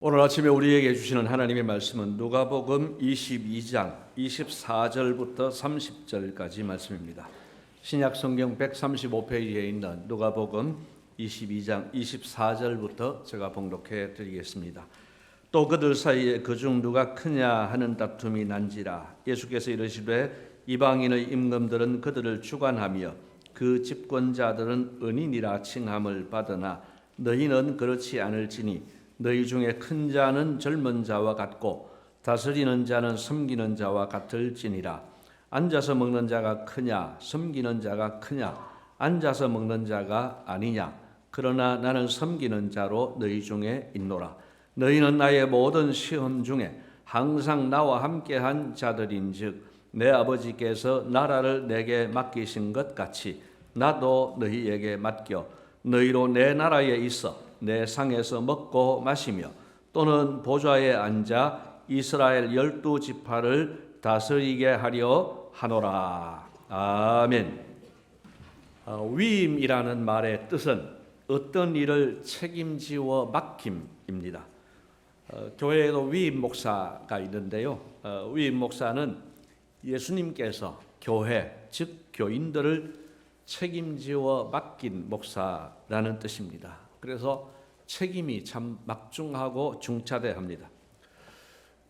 오늘 아침에 우리에게 주시는 하나님의 말씀은 누가복음 22장 24절부터 30절까지 말씀입니다. 신약 성경 135페이지에 있는 누가복음 22장 24절부터 제가 봉독해 드리겠습니다. 또 그들 사이에 그중 누가 크냐 하는 다툼이 난지라. 예수께서 이르시되 이방인의 임금들은 그들을 주관하며 그 집권자들은 은인이라 칭함을 받으나 너희는 그렇지 않을지니 너희 중에 큰 자는 젊은 자와 같고 다스리는 자는 섬기는 자와 같을지니라. 앉아서 먹는 자가 크냐 섬기는 자가 크냐 앉아서 먹는 자가 아니냐. 그러나 나는 섬기는 자로 너희 중에 있노라. 너희는 나의 모든 시험 중에 항상 나와 함께한 자들인즉 내 아버지께서 나라를 내게 맡기신 것 같이 나도 너희에게 맡겨 너희로 내 나라에 있어 내 상에서 먹고 마시며 또는 보좌에 앉아 이스라엘 12지파를 다스리게 하려 하노라. 아멘. 위임이라는 말의 뜻은 어떤 일을 책임지어 맡김입니다. 교회에도 위임 목사가 있는데요. 위임 목사는 예수님께서 교회, 즉 교인들을 책임지어 맡긴 목사라는 뜻입니다. 그래서 책임이 참 막중하고 중차대합니다.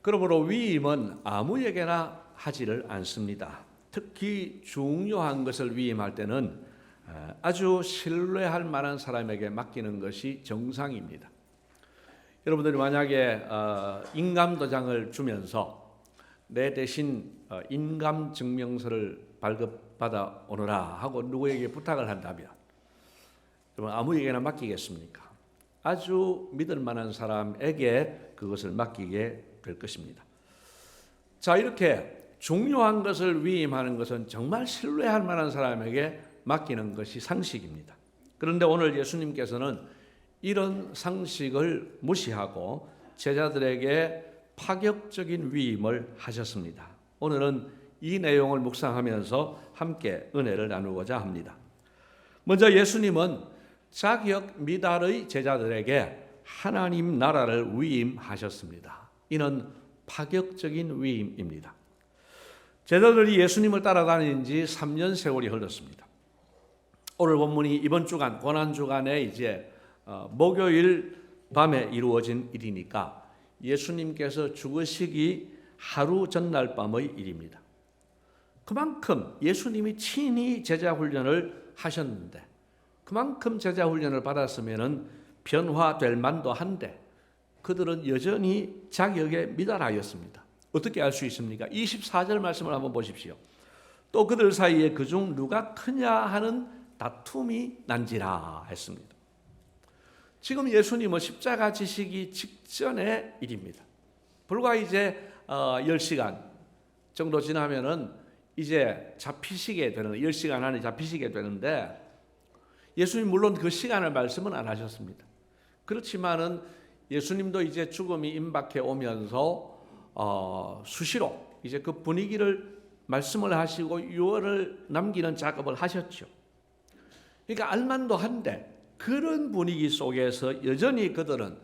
그러므로 위임은 아무에게나 하지를 않습니다. 특히 중요한 것을 위임할 때는 아주 신뢰할 만한 사람에게 맡기는 것이 정상입니다. 여러분들이 만약에 인감도장을 주면서 내 대신 인감증명서를 발급받아 오너라 하고 누구에게 부탁을 한다면 아무에게나 맡기겠습니까? 아주 믿을 만한 사람에게 그것을 맡기게 될 것입니다. 자, 이렇게 중요한 것을 위임하는 것은 정말 신뢰할 만한 사람에게 맡기는 것이 상식입니다. 그런데 오늘 예수님께서는 이런 상식을 무시하고 제자들에게 파격적인 위임을 하셨습니다. 오늘은 이 내용을 묵상하면서 함께 은혜를 나누고자 합니다. 먼저 예수님은 자격 미달의 제자들에게 하나님 나라를 위임하셨습니다. 이는 파격적인 위임입니다. 제자들이 예수님을 따라다닌 지 3년 세월이 흘렀습니다. 오늘 본문이 이번 주간 고난주간에 이제 목요일 밤에 이루어진 일이니까 예수님께서 죽으시기 하루 전날 밤의 일입니다. 그만큼 예수님이 친히 제자 훈련을 하셨는데 그만큼 제자 훈련을 받았으면 변화될 만도 한데 그들은 여전히 자격에 미달하였습니다. 어떻게 알 수 있습니까? 24절 말씀을 한번 보십시오. 또 그들 사이에 그중 누가 크냐 하는 다툼이 난지라 했습니다. 지금 예수님은 십자가 지시기 직전의 일입니다. 불과 이제 10시간 정도 지나면은 이제 잡히시게 되는 10시간 안에 잡히시게 되는데 예수님 물론 그 시간을 말씀은 안 하셨습니다. 그렇지만은 예수님도 이제 죽음이 임박해 오면서 수시로 이제 그 분위기를 말씀을 하시고 유언을 남기는 작업을 하셨죠. 그러니까 알만도 한데 그런 분위기 속에서 여전히 그들은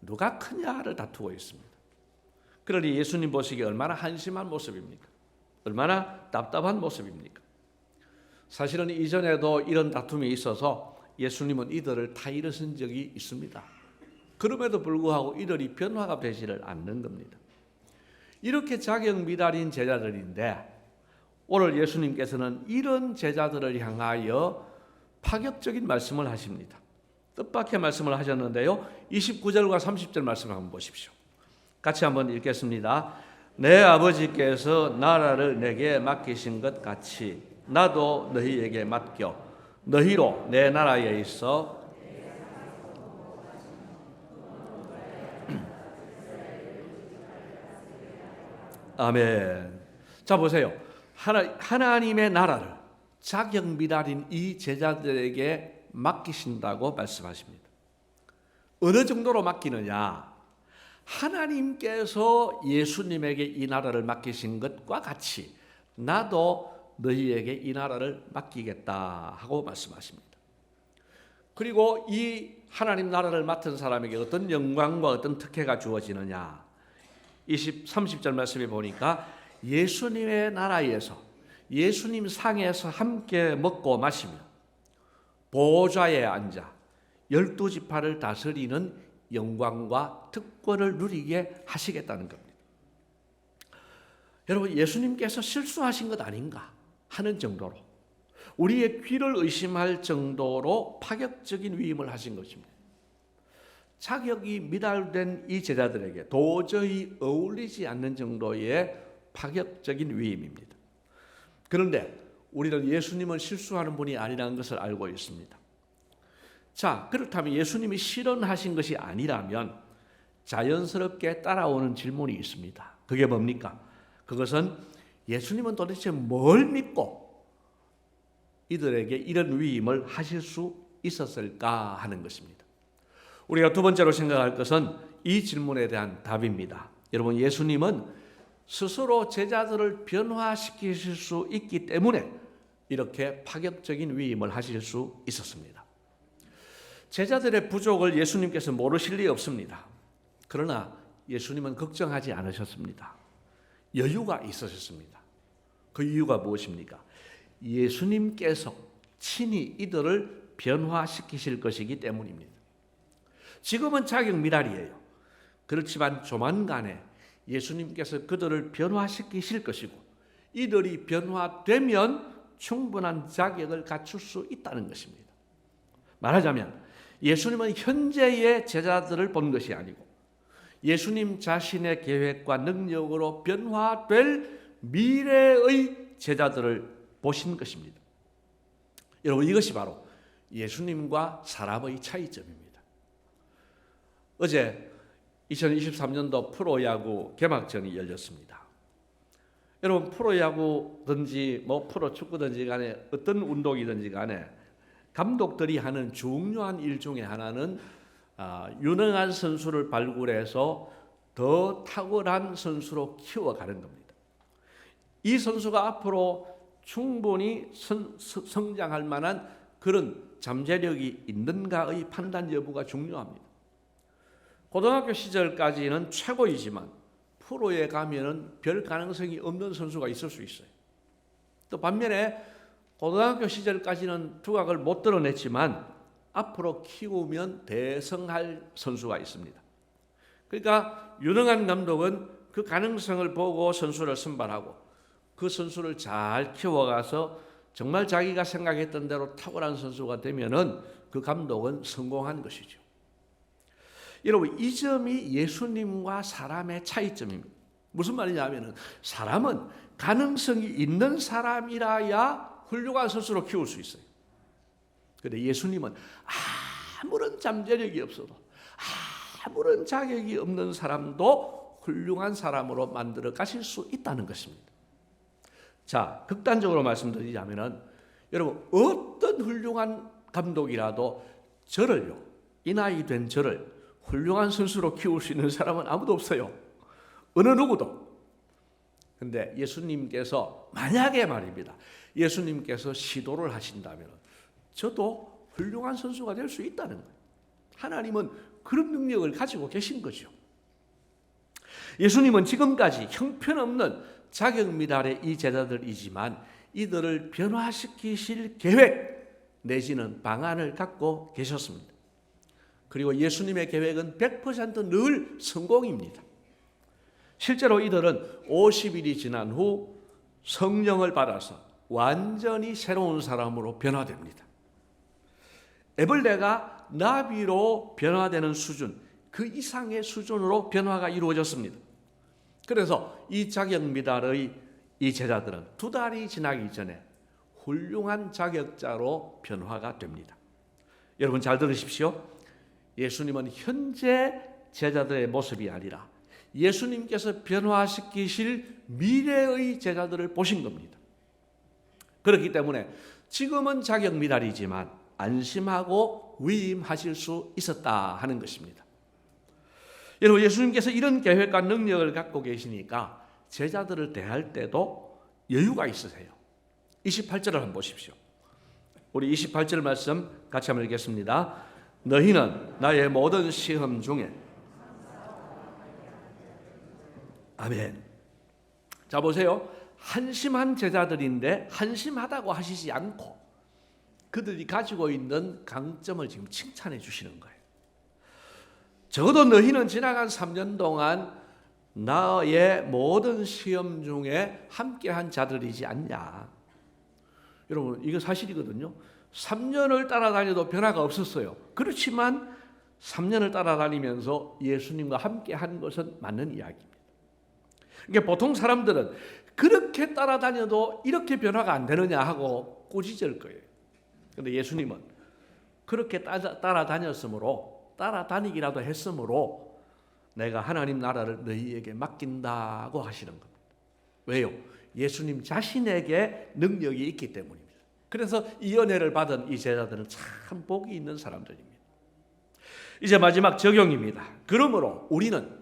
누가 크냐를 다투고 있습니다. 그러니 예수님 보시기에 얼마나 한심한 모습입니까? 얼마나 답답한 모습입니까? 사실은 이전에도 이런 다툼이 있어서 예수님은 이들을 타일러선 적이 있습니다. 그럼에도 불구하고 이들이 변화가 되지를 않는 겁니다. 이렇게 자격 미달인 제자들인데 오늘 예수님께서는 이런 제자들을 향하여 파격적인 말씀을 하십니다. 뜻밖의 말씀을 하셨는데요. 29절과 30절 말씀을 한번 보십시오. 같이 한번 읽겠습니다. 내 아버지께서 나라를 내게 맡기신 것 같이 나도 너희에게 맡겨 너희로 내 나라에 있어 아멘. 자 보세요. 하나님의 나라를 자격 미달인 이 제자들에게 맡기신다고 말씀하십니다. 어느 정도로 맡기느냐? 하나님께서 예수님에게 이 나라를 맡기신 것과 같이 나도 너희에게 이 나라를 맡기겠다 하고 말씀하십니다. 그리고 이 하나님 나라를 맡은 사람에게 어떤 영광과 어떤 특혜가 주어지느냐. 30절 말씀에 보니까 예수님의 나라에서 예수님 상에서 함께 먹고 마시며 보좌에 앉아 12지파를 다스리는 영광과 특권을 누리게 하시겠다는 겁니다. 여러분, 예수님께서 실수하신 것 아닌가 하는 정도로, 우리의 귀를 의심할 정도로 파격적인 위임을 하신 것입니다. 자격이 미달된 이 제자들에게 도저히 어울리지 않는 정도의 파격적인 위임입니다. 그런데 우리는 예수님은 실수하는 분이 아니라는 것을 알고 있습니다. 자, 그렇다면 예수님이 실언하신 것이 아니라면 자연스럽게 따라오는 질문이 있습니다. 그게 뭡니까? 그것은 예수님은 도대체 뭘 믿고 이들에게 이런 위임을 하실 수 있었을까 하는 것입니다. 우리가 두 번째로 생각할 것은 이 질문에 대한 답입니다. 여러분, 예수님은 스스로 제자들을 변화시키실 수 있기 때문에 이렇게 파격적인 위임을 하실 수 있었습니다. 제자들의 부족을 예수님께서 모르실 리 없습니다. 그러나 예수님은 걱정하지 않으셨습니다. 여유가 있으셨습니다. 그 이유가 무엇입니까? 예수님께서 친히 이들을 변화시키실 것이기 때문입니다. 지금은 자격 미달이에요. 그렇지만 조만간에 예수님께서 그들을 변화시키실 것이고 이들이 변화되면 충분한 자격을 갖출 수 있다는 것입니다. 말하자면 예수님은 현재의 제자들을 본 것이 아니고 예수님 자신의 계획과 능력으로 변화될 미래의 제자들을 보신 것입니다. 여러분, 이것이 바로 예수님과 사람의 차이점입니다. 어제 2023년도 프로야구 개막전이 열렸습니다. 여러분, 프로야구든지 프로축구든지 간에 어떤 운동이든지 간에 감독들이 하는 중요한 일 중에 하나는 유능한 선수를 발굴해서 더 탁월한 선수로 키워가는 겁니다. 이 선수가 앞으로 충분히 성장할 만한 그런 잠재력이 있는가의 판단 여부가 중요합니다. 고등학교 시절까지는 최고이지만 프로에 가면은 별 가능성이 없는 선수가 있을 수 있어요. 또 반면에 고등학교 시절까지는 두각을 못 드러냈지만 앞으로 키우면 대성할 선수가 있습니다. 그러니까 유능한 감독은 그 가능성을 보고 선수를 선발하고 그 선수를 잘 키워가서 정말 자기가 생각했던 대로 탁월한 선수가 되면은 그 감독은 성공한 것이죠. 여러분, 이 점이 예수님과 사람의 차이점입니다. 무슨 말이냐면은 사람은 가능성이 있는 사람이라야 훌륭한 선수로 키울 수 있어요. 그런데 예수님은 아무런 잠재력이 없어도 아무런 자격이 없는 사람도 훌륭한 사람으로 만들어 가실 수 있다는 것입니다. 자, 극단적으로 말씀드리자면은 여러분, 어떤 훌륭한 감독이라도 이 나이 된 저를 훌륭한 선수로 키울 수 있는 사람은 아무도 없어요. 어느 누구도. 근데 예수님께서 만약에 말입니다. 예수님께서 시도를 하신다면 저도 훌륭한 선수가 될 수 있다는 거예요. 하나님은 그런 능력을 가지고 계신 거죠. 예수님은 지금까지 형편없는 자격 미달의 이 제자들이지만 이들을 변화시키실 계획 내지는 방안을 갖고 계셨습니다. 그리고 예수님의 계획은 100% 늘 성공입니다. 실제로 이들은 50일이 지난 후 성령을 받아서 완전히 새로운 사람으로 변화됩니다. 애벌레가 나비로 변화되는 수준, 그 이상의 수준으로 변화가 이루어졌습니다. 그래서 이 자격 미달의 이 제자들은 2달이 지나기 전에 훌륭한 자격자로 변화가 됩니다. 여러분, 잘 들으십시오. 예수님은 현재 제자들의 모습이 아니라 예수님께서 변화시키실 미래의 제자들을 보신 겁니다. 그렇기 때문에 지금은 자격 미달이지만 안심하고 위임하실 수 있었다 하는 것입니다. 여러분, 예수님께서 이런 계획과 능력을 갖고 계시니까 제자들을 대할 때도 여유가 있으세요. 28절을 한번 보십시오. 우리 28절 말씀 같이 한번 읽겠습니다. 너희는 나의 모든 시험 중에 아멘. 자 보세요. 한심한 제자들인데 한심하다고 하시지 않고 그들이 가지고 있는 강점을 지금 칭찬해 주시는 거예요. 적어도 너희는 지나간 3년 동안 나의 모든 시험 중에 함께한 자들이지 않냐. 여러분 이거 사실이거든요. 3년을 따라다녀도 변화가 없었어요. 그렇지만 3년을 따라다니면서 예수님과 함께한 것은 맞는 이야기입니다. 그러니까 보통 사람들은 그렇게 따라다녀도 이렇게 변화가 안 되느냐 하고 꾸짖을 거예요. 그런데 예수님은 그렇게 따라다녔으므로 따라다니기라도 했으므로 내가 하나님 나라를 너희에게 맡긴다고 하시는 겁니다. 왜요? 예수님 자신에게 능력이 있기 때문입니다. 그래서 이 은혜를 받은 이 제자들은 참 복이 있는 사람들입니다. 이제 마지막 적용입니다. 그러므로 우리는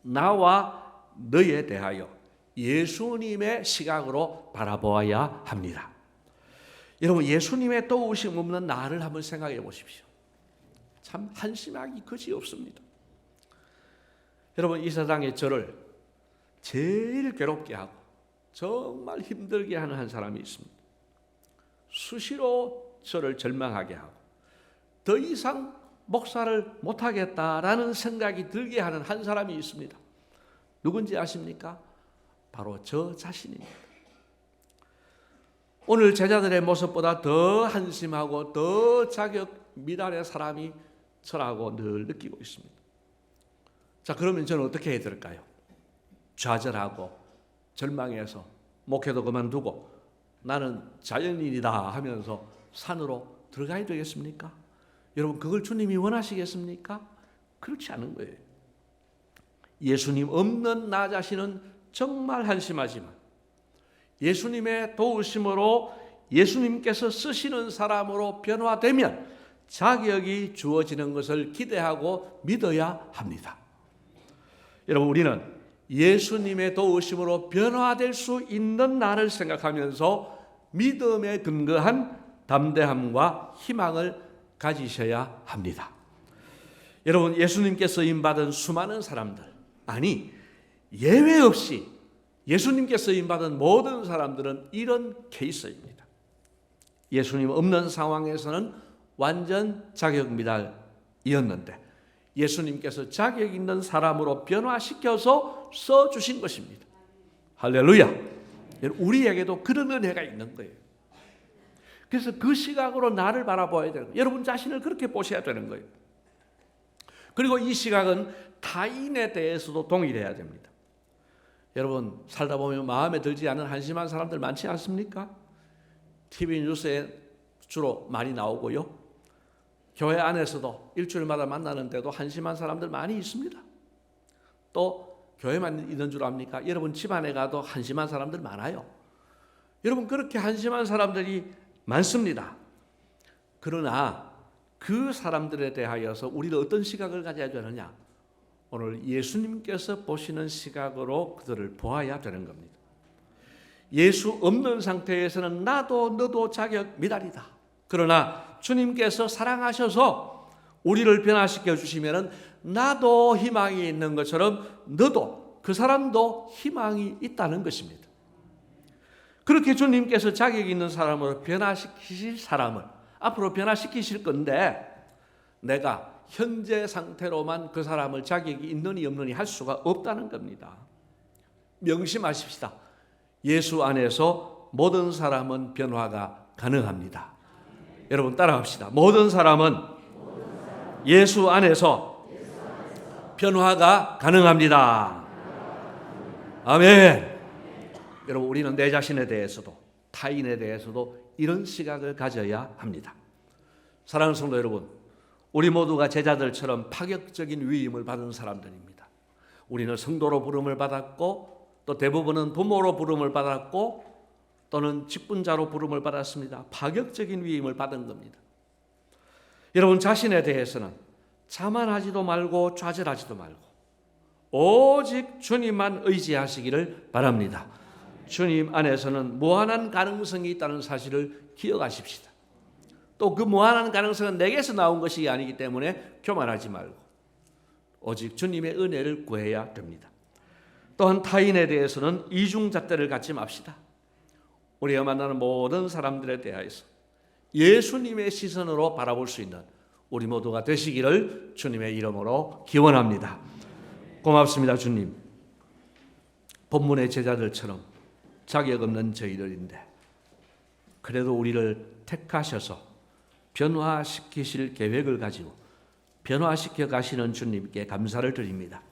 나와 너희에 대하여 예수님의 시각으로 바라보아야 합니다. 여러분 예수님의 도우심 없는 나를 한번 생각해 보십시오. 참 한심하기 그지없습니다. 여러분 이 세상에 저를 제일 괴롭게 하고 정말 힘들게 하는 한 사람이 있습니다. 수시로 저를 절망하게 하고 더 이상 목사를 못하겠다라는 생각이 들게 하는 한 사람이 있습니다. 누군지 아십니까? 바로 저 자신입니다. 오늘 제자들의 모습보다 더 한심하고 더 자격 미달의 사람이 저라고 늘 느끼고 있습니다. 자, 그러면 저는 어떻게 해야 될까요? 좌절하고 절망해서 목회도 그만두고 나는 자연인이다 하면서 산으로 들어가야 되겠습니까? 여러분 그걸 주님이 원하시겠습니까? 그렇지 않은 거예요. 예수님 없는 나 자신은 정말 한심하지만 예수님의 도우심으로 예수님께서 쓰시는 사람으로 변화되면 자격이 주어지는 것을 기대하고 믿어야 합니다. 여러분 우리는 예수님의 도우심으로 변화될 수 있는 나를 생각하면서 믿음에 근거한 담대함과 희망을 가지셔야 합니다. 여러분 예수님께서 쓰임받은 수많은 사람들, 아니 예외 없이 예수님께서 쓰임받은 모든 사람들은 이런 케이스입니다. 예수님 없는 상황에서는 완전 자격미달이었는데 예수님께서 자격 있는 사람으로 변화시켜서 써주신 것입니다. 할렐루야. 우리에게도 그런 은혜가 있는 거예요. 그래서 그 시각으로 나를 바라봐야 되는 거예요. 여러분 자신을 그렇게 보셔야 되는 거예요. 그리고 이 시각은 타인에 대해서도 동일해야 됩니다. 여러분 살다 보면 마음에 들지 않은 한심한 사람들 많지 않습니까? TV 뉴스에 주로 많이 나오고요. 교회 안에서도 일주일마다 만나는데도 한심한 사람들 많이 있습니다. 또 교회만 있는 줄 압니까? 여러분 집안에 가도 한심한 사람들 많아요. 여러분 그렇게 한심한 사람들이 많습니다. 그러나 그 사람들에 대하여서 우리는 어떤 시각을 가져야 되느냐? 오늘 예수님께서 보시는 시각으로 그들을 보아야 되는 겁니다. 예수 없는 상태에서는 나도 너도 자격 미달이다. 그러나 주님께서 사랑하셔서 우리를 변화시켜 주시면 나도 희망이 있는 것처럼 너도 그 사람도 희망이 있다는 것입니다. 그렇게 주님께서 자격 있는 사람으로 변화시키실 사람을 앞으로 변화시키실 건데 내가 현재 상태로만 그 사람을 자격이 있느니 없느니 할 수가 없다는 겁니다. 명심하십시다. 예수 안에서 모든 사람은 변화가 가능합니다. 여러분 따라합시다. 모든 사람은 예수 안에서 변화가 가능합니다. 아멘. 여러분 우리는 내 자신에 대해서도 타인에 대해서도 이런 시각을 가져야 합니다. 사랑하는 성도 여러분, 우리 모두가 제자들처럼 파격적인 위임을 받은 사람들입니다. 우리는 성도로 부름을 받았고 또 대부분은 부모로 부름을 받았고 또는 직분자로 부름을 받았습니다. 파격적인 위임을 받은 겁니다. 여러분 자신에 대해서는 자만하지도 말고 좌절하지도 말고 오직 주님만 의지하시기를 바랍니다. 주님 안에서는 무한한 가능성이 있다는 사실을 기억하십시다. 또 그 무한한 가능성은 내게서 나온 것이 아니기 때문에 교만하지 말고 오직 주님의 은혜를 구해야 됩니다. 또한 타인에 대해서는 이중잣대를 갖지 맙시다. 우리가 만나는 모든 사람들에 대하여서 예수님의 시선으로 바라볼 수 있는 우리 모두가 되시기를 주님의 이름으로 기원합니다. 고맙습니다, 주님. 본문의 제자들처럼 자격 없는 저희들인데 그래도 우리를 택하셔서 변화시키실 계획을 가지고 변화시켜 가시는 주님께 감사를 드립니다.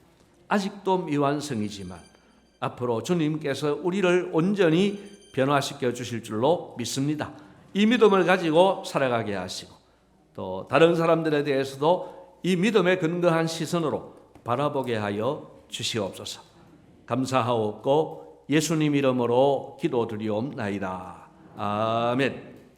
아직도 미완성이지만 앞으로 주님께서 우리를 온전히 변화시켜 주실 줄로 믿습니다. 이 믿음을 가지고 살아가게 하시고 또 다른 사람들에 대해서도 이 믿음에 근거한 시선으로 바라보게 하여 주시옵소서. 감사하옵고 예수님 이름으로 기도드리옵나이다. 아멘.